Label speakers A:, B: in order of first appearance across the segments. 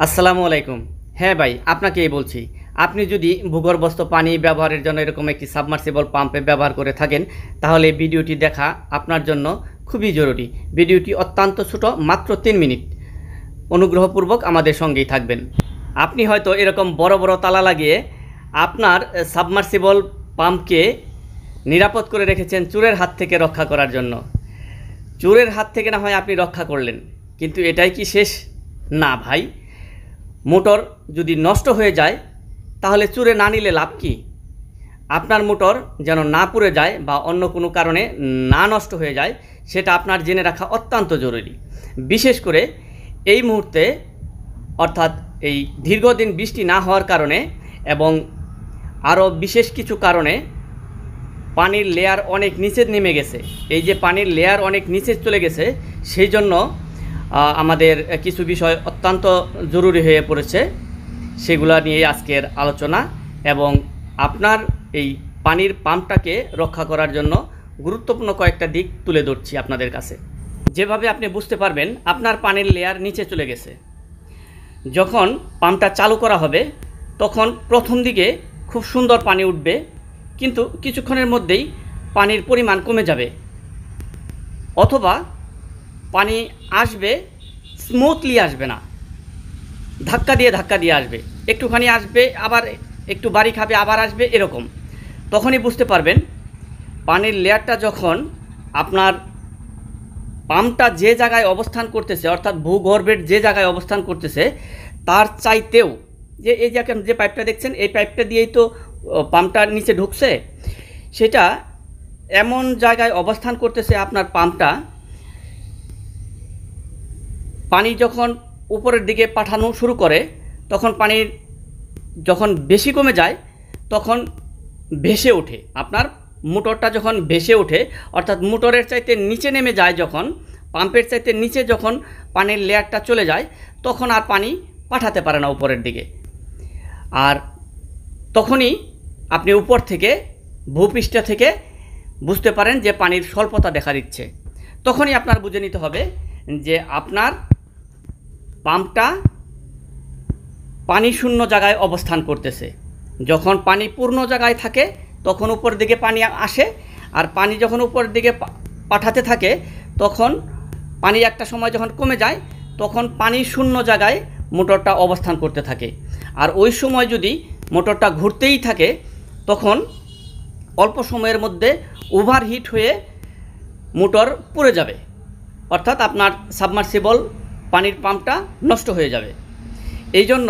A: আসসালামু আলাইকুম। হ্যাঁ ভাই, আপনাকেই বলছি। আপনি যদি ভূগর্ভস্থ পানি ব্যবহারের জন্য এরকম একটি সাবমার্সিবল পাম্পে ব্যবহার করে থাকেন, তাহলে ভিডিওটি দেখা আপনার জন্য খুবই জরুরি। ভিডিওটি অত্যন্ত ছোট, মাত্র 3 মিনিট। অনুগ্রহপূর্বক আমাদের সঙ্গেই থাকবেন। আপনি হয়তো এরকম বড় বড় তালা লাগিয়ে আপনার সাবমার্সিবল পাম্পকে নিরাপদ করে রেখেছেন চোরের হাত থেকে রক্ষা করার জন্য। চোরের হাত থেকে না হয় আপনি রক্ষা করলেন, কিন্তু এটাই কি শেষ? না ভাই, মোটর যদি নষ্ট হয়ে যায় তাহলে চুরে না নিলে লাভ কি? আপনার মোটর যেন না পুড়ে যায় বা অন্য কোনো কারণে না নষ্ট হয়ে যায়, সেটা আপনার জেনে রাখা অত্যন্ত জরুরি। বিশেষ করে এই মুহূর্তে, অর্থাৎ এই দীর্ঘদিন বৃষ্টি না হওয়ার কারণে এবং আরও বিশেষ কিছু কারণে পানির লেয়ার অনেক নিচে নেমে গেছে। এই যে পানির লেয়ার অনেক নিচে চলে গেছে, সেই জন্য আমাদের কিছু বিষয় অত্যন্ত জরুরি হয়ে পড়েছে। সেগুলো নিয়ে আজকের আলোচনা এবং আপনার এই পানির পাম্পটাকে রক্ষা করার জন্য গুরুত্বপূর্ণ কয়েকটা দিক তুলে ধরছি আপনাদের কাছে। যেভাবে আপনি বুঝতে পারবেন আপনার পানির লেয়ার নিচে চলে গেছে। যখন পাম্পটা চালু করা হবে তখন প্রথম দিকে খুব সুন্দর পানি উঠবে, কিন্তু কিছুক্ষণের মধ্যেই পানির পরিমাণ কমে যাবে, অথবা পানি আসবে স্মুথলি আসবে না, ধাক্কা দিয়ে আসবে। একটুখানি আসবে, আবার একটু বাড়ি খাবে, আবার আসবে, এরকম। তখনই বুঝতে পারবেন পানির লেয়ারটা যখন আপনার পাম্পটা যে জায়গায় অবস্থান করতেছে, অর্থাৎ ভূগর্ভের যে জায়গায় অবস্থান করতেছে তার চাইতেও, যে এই যে পাইপটা দেখছেন, এই পাইপটা দিয়েই তো পাম্পটার নিচে ঢুকছে, সেটা এমন জায়গায় অবস্থান করতেছে আপনার পাম্পটা। পানি যখন উপরের দিকে পাঠানো শুরু করে তখন পানির যখন বেশি কমে যায় তখন ভেসে ওঠে। আপনার মোটরটা যখন ভেসে ওঠে, অর্থাৎ মোটরের চাইতে নিচে নেমে যায়, যখন পাম্পের চাইতে নিচে যখন পানির লেয়ারটা চলে যায় তখন আর পানি পাঠাতে পারে না উপরের দিকে। আর তখনই আপনি উপর থেকে, ভূপৃষ্ঠ থেকে বুঝতে পারেন যে পানির স্বল্পতা দেখা দিচ্ছে। তখনই আপনার বুঝে নিতে হবে যে আপনার পাম্পটা পানি শূন্য জায়গায় অবস্থান করতেছে। যখন পানি পূর্ণ জায়গায় থাকে তখন উপর দিকে পানি আসে, আর পানি যখন উপর দিকে পাঠাতে থাকে তখন পানি একটা সময় যখন কমে যায় তখন পানি শূন্য জায়গায় মোটরটা অবস্থান করতে থাকে। আর ওই সময় যদি মোটরটা ঘুরতেই থাকে তখন অল্প সময়ের মধ্যে ওভারহিট হয়ে মোটর পুড়ে যাবে, অর্থাৎ আপনার সাবমার্সিবল পানির পাম্পটা নষ্ট হয়ে যাবে। এই জন্য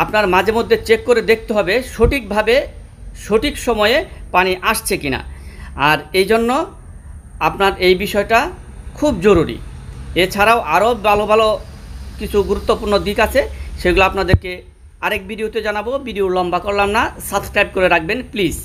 A: আপনার মাঝে মধ্যে চেক করে দেখতে হবে সঠিকভাবে সঠিক সময়ে পানি আসছে কিনা। আর এই জন্য আপনার এই বিষয়টা খুব জরুরি। এছাড়াও আরও ভালো ভালো কিছু গুরুত্বপূর্ণ দিক আছে, সেগুলো আপনাদেরকে আরেক ভিডিওতে জানাবো। ভিডিও লম্বা করলাম না, সাবস্ক্রাইব করে রাখবেন প্লিজ।